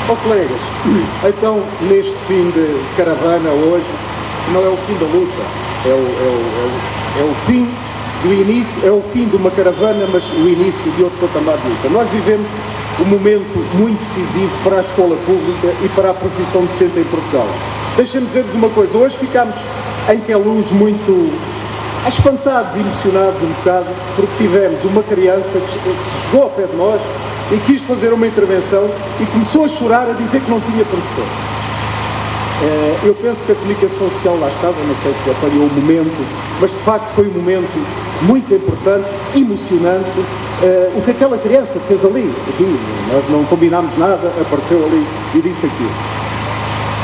Ó colegas, então neste fim de caravana hoje, não é o fim da luta, é o fim do início, é o fim de uma caravana, mas o início de outro patamar de luta. Nós vivemos um momento muito decisivo para a escola pública e para a profissão docente em Portugal. Deixem-me dizer-vos uma coisa, hoje ficámos em Queluz muito espantados e emocionados um bocado, porque tivemos uma criança que chegou ao pé de nós e quis fazer uma intervenção e começou a chorar, a dizer que não tinha professor. Eu penso que a comunicação social lá estava, não sei se apanhou o momento, mas de facto foi um momento muito importante, emocionante, o que aquela criança fez ali. Aqui, nós não combinámos nada, apareceu ali e disse aquilo.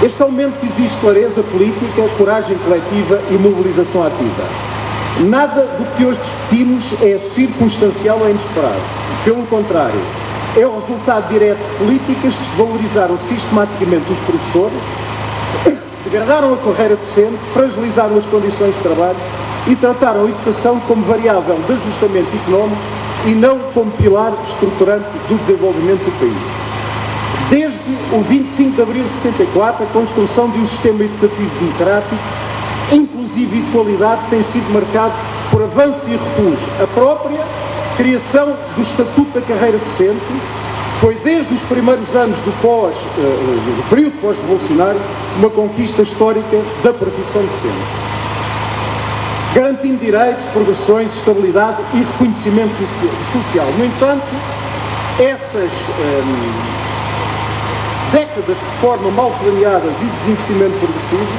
Este é um momento que exige clareza política, coragem coletiva e mobilização ativa. Nada do que hoje discutimos é circunstancial ou inesperado. Pelo contrário, é o resultado direto de políticas que desvalorizaram sistematicamente os professores, degradaram a carreira docente, fragilizaram as condições de trabalho e trataram a educação como variável de ajustamento económico e não como pilar estruturante do desenvolvimento do país. Desde o 25 de abril de 74, a construção de um sistema educativo democrático, inclusive e de qualidade, tem sido marcado por avanços e recuos. A própria criação do Estatuto da Carreira Docente foi, desde os primeiros anos do período pós-revolucionário, uma conquista histórica da profissão docente, garantindo direitos, progressões, estabilidade e reconhecimento social. No entanto, essas décadas de forma mal planeadas e desinvestimento progressivo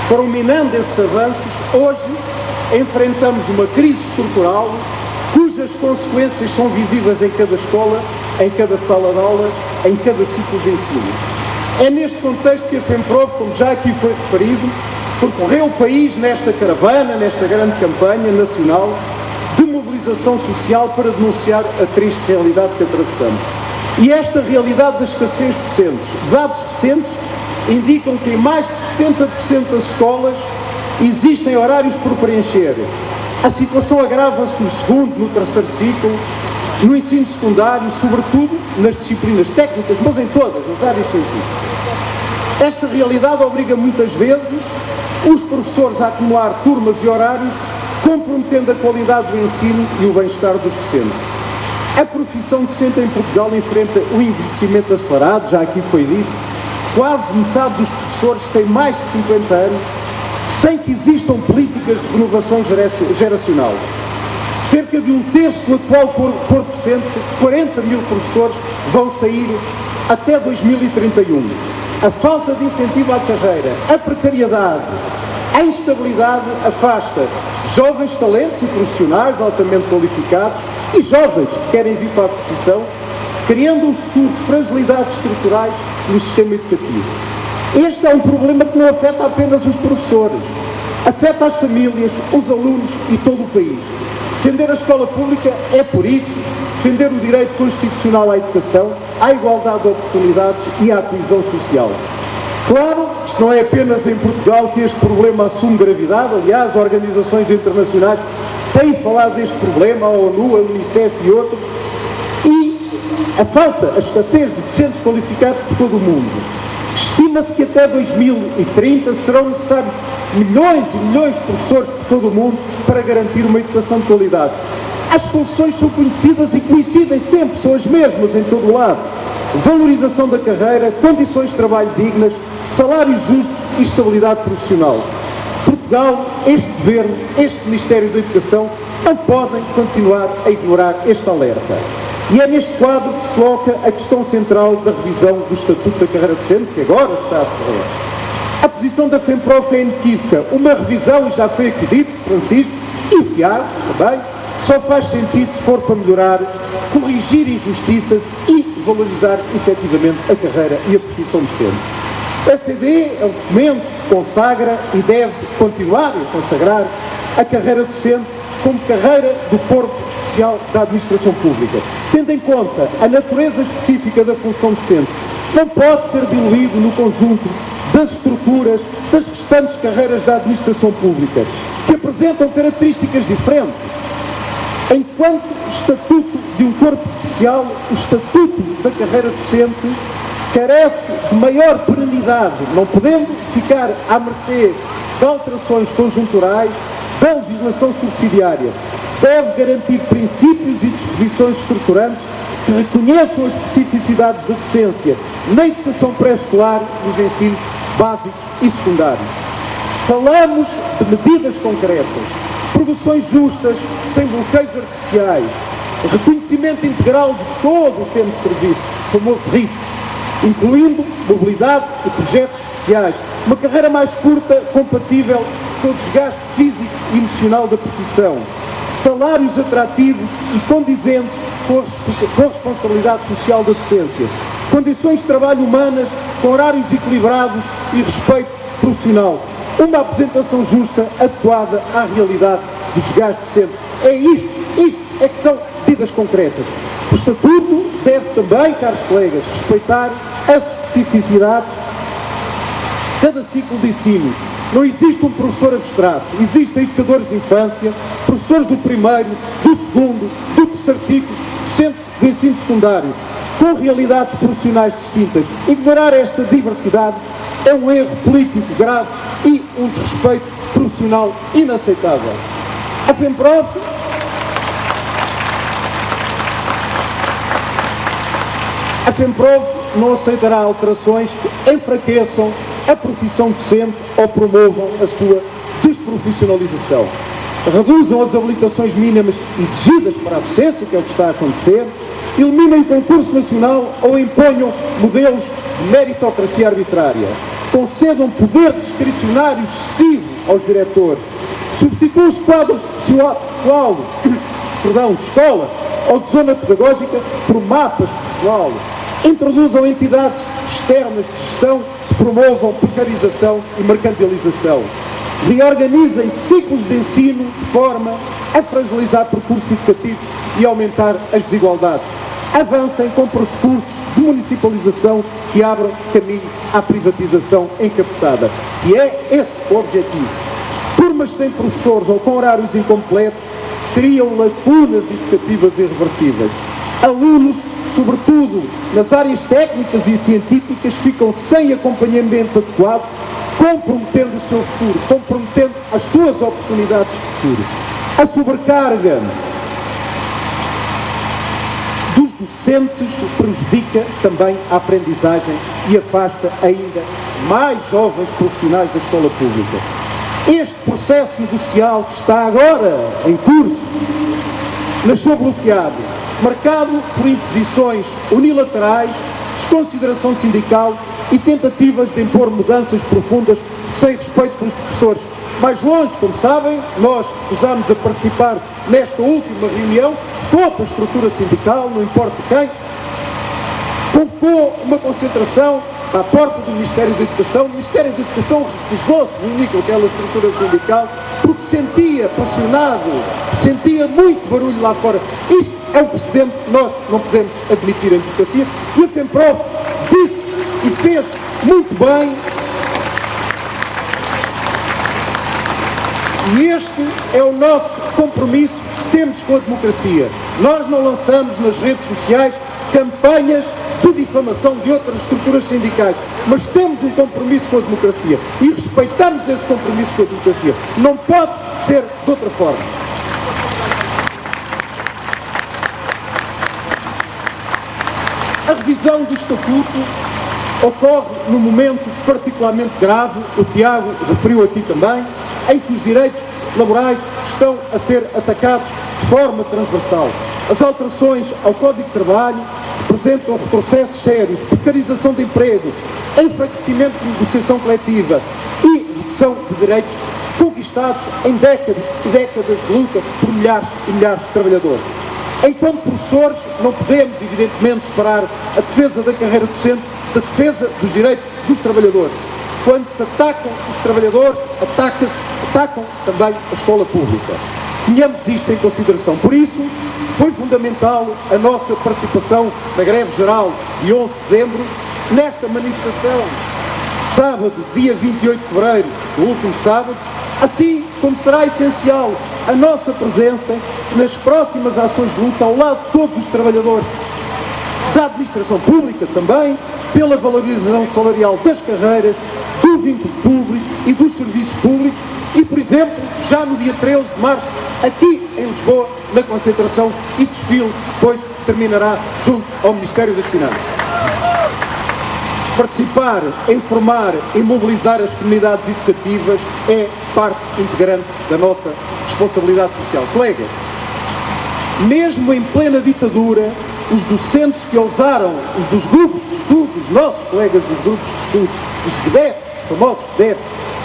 foram minando esses avanços. Hoje enfrentamos uma crise estrutural cujas consequências são visíveis em cada escola, em cada sala de aula, em cada ciclo de ensino. É neste contexto que a FEMPROF, como já aqui foi referido, percorreu o país nesta caravana, nesta grande campanha nacional de mobilização social para denunciar a triste realidade que atravessamos. E esta realidade da escassez de docentes, dados recentes indicam que em mais de 70% das escolas existem horários por preencher. A situação agrava-se no segundo, no terceiro ciclo, no ensino secundário, sobretudo nas disciplinas técnicas, mas em todas as áreas científicas. Esta realidade obriga muitas vezes os professores a acumular turmas e horários, comprometendo a qualidade do ensino e o bem-estar dos docentes. A profissão docente em Portugal enfrenta um envelhecimento acelerado, já aqui foi dito. Quase metade dos professores tem mais de 50 anos, sem que existam políticas de renovação geracional. Cerca de um terço do atual corpo docente, 40 mil professores, vão sair até 2031. A falta de incentivo à carreira, a precariedade, a instabilidade afasta jovens talentos e profissionais altamente qualificados e jovens que querem vir para a profissão, criando um futuro de fragilidades estruturais no sistema educativo. Este é um problema que não afeta apenas os professores, afeta as famílias, os alunos e todo o país. Defender a escola pública é, por isso, defender o direito constitucional à educação, à igualdade de oportunidades e à coesão social. Claro, isto não é apenas em Portugal que este problema assume gravidade. Aliás, organizações internacionais têm falado deste problema, a ONU, a Unicef e outros, e a escassez de docentes qualificados por todo o mundo. Estima-se que até 2030 serão necessários milhões e milhões de professores por todo o mundo para garantir uma educação de qualidade. As soluções são conhecidas e coincidem sempre, são as mesmas em todo o lado. Valorização da carreira, condições de trabalho dignas, salários justos e estabilidade profissional. Portugal, este Governo, este Ministério da Educação não podem continuar a ignorar este alerta. E é neste quadro que se coloca a questão central da revisão do Estatuto da Carreira Docente, que agora está a decorrer. A posição da FEMPROF é inequívoca. Uma revisão, e já foi aqui dito, Francisco e o Tiago também, só faz sentido se for para melhorar, corrigir injustiças e valorizar efetivamente a carreira e a profissão docente. O ECD é um documento que consagra e deve continuar a consagrar a carreira docente como carreira do corpo especial da administração pública. Tendo em conta a natureza específica da função docente, não pode ser diluído no conjunto das estruturas das restantes carreiras da administração pública, que apresentam características diferentes. Enquanto estatuto de um corpo especial, o estatuto da carreira docente carece de maior perenidade, não podendo ficar à mercê de alterações conjunturais da legislação subsidiária. Deve garantir princípios e disposições estruturantes que reconheçam as especificidades da docência na educação pré-escolar e nos ensinos básicos e secundários. Falamos de medidas concretas, progressões justas, sem bloqueios artificiais, reconhecimento integral de todo o tempo de serviço, o famoso RIT, incluindo mobilidade e projetos especiais, uma carreira mais curta, compatível com o desgaste físico e emocional da profissão, salários atrativos e condizentes com a responsabilidade social da docência, condições de trabalho humanas com horários equilibrados e respeito profissional, uma apresentação justa, adequada à realidade do desgaste docente. É isto é que são medidas concretas. O Estatuto deve também, caros colegas, respeitar as especificidades de cada ciclo de ensino. Não existe um professor abstrato, existem educadores de infância, professores do primeiro, do segundo, do terceiro ciclo, docentes de ensino secundário, com realidades profissionais distintas. Ignorar esta diversidade é um erro político grave e um desrespeito profissional inaceitável. A FEMPROF não aceitará alterações que enfraqueçam a profissão docente ou promovam a sua desprofissionalização. Reduzam as habilitações mínimas exigidas para a docência, que é o que está a acontecer, eliminem o concurso nacional ou imponham modelos de meritocracia arbitrária, concedam poder discricionário excessivo aos diretores, substituam os quadros de escola ou de zona pedagógica por mapas de pessoal, introduzam entidades externas de gestão que promovam precarização e mercantilização, reorganizem ciclos de ensino de forma a fragilizar percursos educativos e aumentar as desigualdades, avancem com percursos de municipalização que abram caminho à privatização encapotada. E é esse o objetivo. Turmas sem professores ou com horários incompletos criam lacunas educativas irreversíveis. Alunos, sobretudo nas áreas técnicas e científicas, ficam sem acompanhamento adequado, comprometendo o seu futuro, comprometendo as suas oportunidades de futuro. A sobrecarga dos docentes prejudica também a aprendizagem e afasta ainda mais jovens profissionais da escola pública. Este processo negocial que está agora em curso nasceu bloqueado, marcado por imposições unilaterais, desconsideração sindical e tentativas de impor mudanças profundas sem respeito pelos professores. Mais longe, como sabem, nós usámos a participar nesta última reunião, toda a estrutura sindical, não importa quem, convocou uma concentração à porta do Ministério da Educação. O Ministério da Educação recusou-se a reunir com aquela estrutura sindical porque sentia pressionado, sentia muito barulho lá fora. Isto é um precedente que nós não podemos admitir em democracia, e a FEMPROF disse e fez muito bem. E este é o nosso compromisso que temos com a democracia. Nós não lançamos nas redes sociais campanhas de difamação de outras estruturas sindicais, mas temos um compromisso com a democracia e respeitamos esse compromisso com a democracia. Não pode ser de outra forma. A revisão do Estatuto ocorre num momento particularmente grave, o Tiago referiu aqui também, em que os direitos laborais estão a ser atacados de forma transversal. As alterações ao Código de Trabalho representam retrocessos sérios, precarização de emprego, enfraquecimento de negociação coletiva e redução de direitos conquistados em décadas e décadas de luta por milhares e milhares de trabalhadores. Enquanto professores, não podemos, evidentemente, separar a defesa da carreira docente da defesa dos direitos dos trabalhadores. Quando se atacam os trabalhadores, atacam também a escola pública. Tenhamos isto em consideração. Por isso, foi fundamental a nossa participação na greve geral de 11 de dezembro, nesta manifestação, sábado, dia 28 de fevereiro, o último sábado, assim como será essencial a nossa presença nas próximas ações de luta ao lado de todos os trabalhadores da administração pública também, pela valorização salarial das carreiras, do vínculo público e dos serviços públicos e, por exemplo, já no dia 13 de março, aqui em Lisboa, na concentração e desfile, depois terminará junto ao Ministério das Finanças. Participar, informar e mobilizar as comunidades educativas é parte integrante da nossa responsabilidade social. Colegas, mesmo em plena ditadura, os docentes que ousaram, os dos grupos de estudo, os nossos colegas dos grupos de estudo, os GDEF, os famosos GDEF,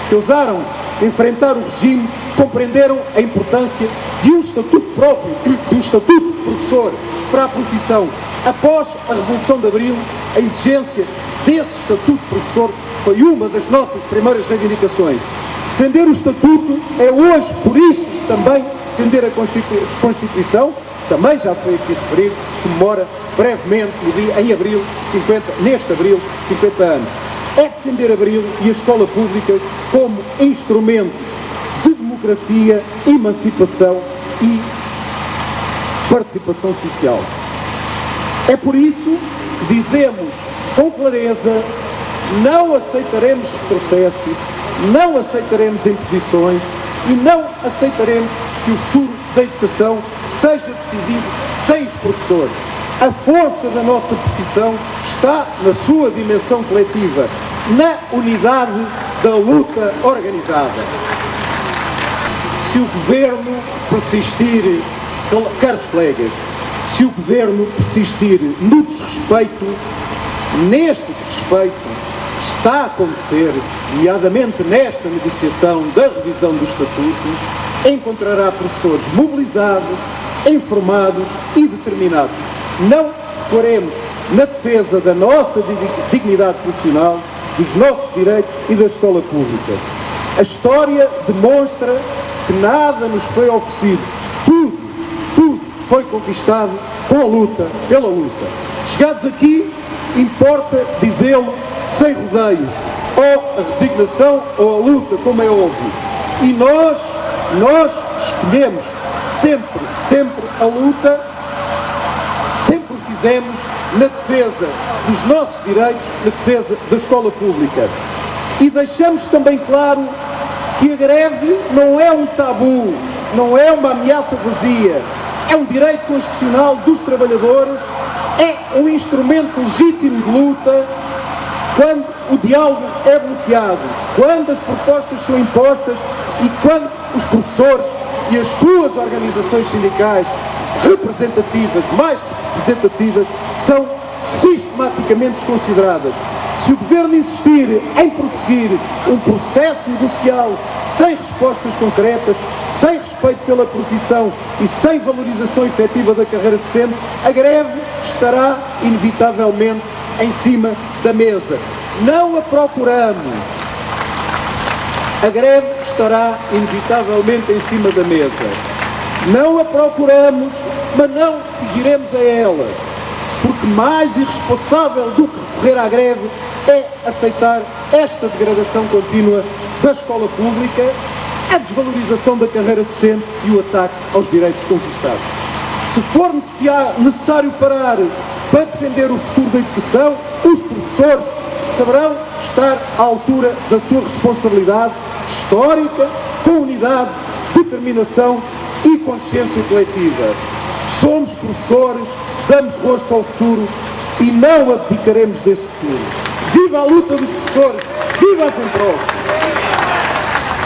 que ousaram enfrentar o regime, compreenderam a importância de um estatuto próprio, de um estatuto de professor para a profissão. Após a Revolução de Abril, a exigência desse estatuto de professor foi uma das nossas primeiras reivindicações. Defender o estatuto é hoje, por isso, também defender a Constituição, também já foi aqui referido, comemora brevemente em abril, neste abril, 50 anos. É defender Abril e a escola pública como instrumento de democracia, emancipação e participação social. É por isso que dizemos com clareza, não aceitaremos retrocessos, não aceitaremos imposições e não aceitaremos que o futuro da educação seja decidido sem os professores. A força da nossa profissão está na sua dimensão coletiva, na unidade da luta organizada. Se o Governo persistir, caros colegas, se o Governo persistir no desrespeito, neste desrespeito, está a acontecer, nomeadamente nesta negociação da revisão do Estatuto, encontrará professores mobilizados, informados e determinados. Não recuaremos na defesa da nossa dignidade profissional, dos nossos direitos e da escola pública. A história demonstra que nada nos foi oferecido. Tudo foi conquistado com a luta, pela luta. Chegados aqui, importa dizê-lo sem rodeios, ou a resignação ou a luta, como é óbvio. E nós escolhemos sempre a luta, sempre o fizemos na defesa dos nossos direitos, na defesa da escola pública. E deixamos também claro que a greve não é um tabu, não é uma ameaça vazia, é um direito constitucional dos trabalhadores, é um instrumento legítimo de luta quando o diálogo é bloqueado, quando as propostas são impostas e quando os professores e as suas organizações sindicais representativas, mais representativas, são sistematicamente desconsideradas. Se o Governo insistir em prosseguir um processo negocial sem respostas concretas, sem respeito pela profissão e sem valorização efetiva da carreira docente, a greve estará inevitavelmente em cima da mesa. Não a procuramos. A greve estará inevitavelmente em cima da mesa. Não a procuramos, mas não fugiremos a ela. Porque mais irresponsável do que recorrer à greve é aceitar esta degradação contínua da escola pública, a desvalorização da carreira docente e o ataque aos direitos conquistados. Se for necessário parar para defender o futuro da educação, os professores saberão estar à altura da sua responsabilidade histórica, com unidade, determinação e consciência coletiva. Somos professores, damos rosto ao futuro e não abdicaremos desse futuro. Viva a luta dos professores! Viva a Central!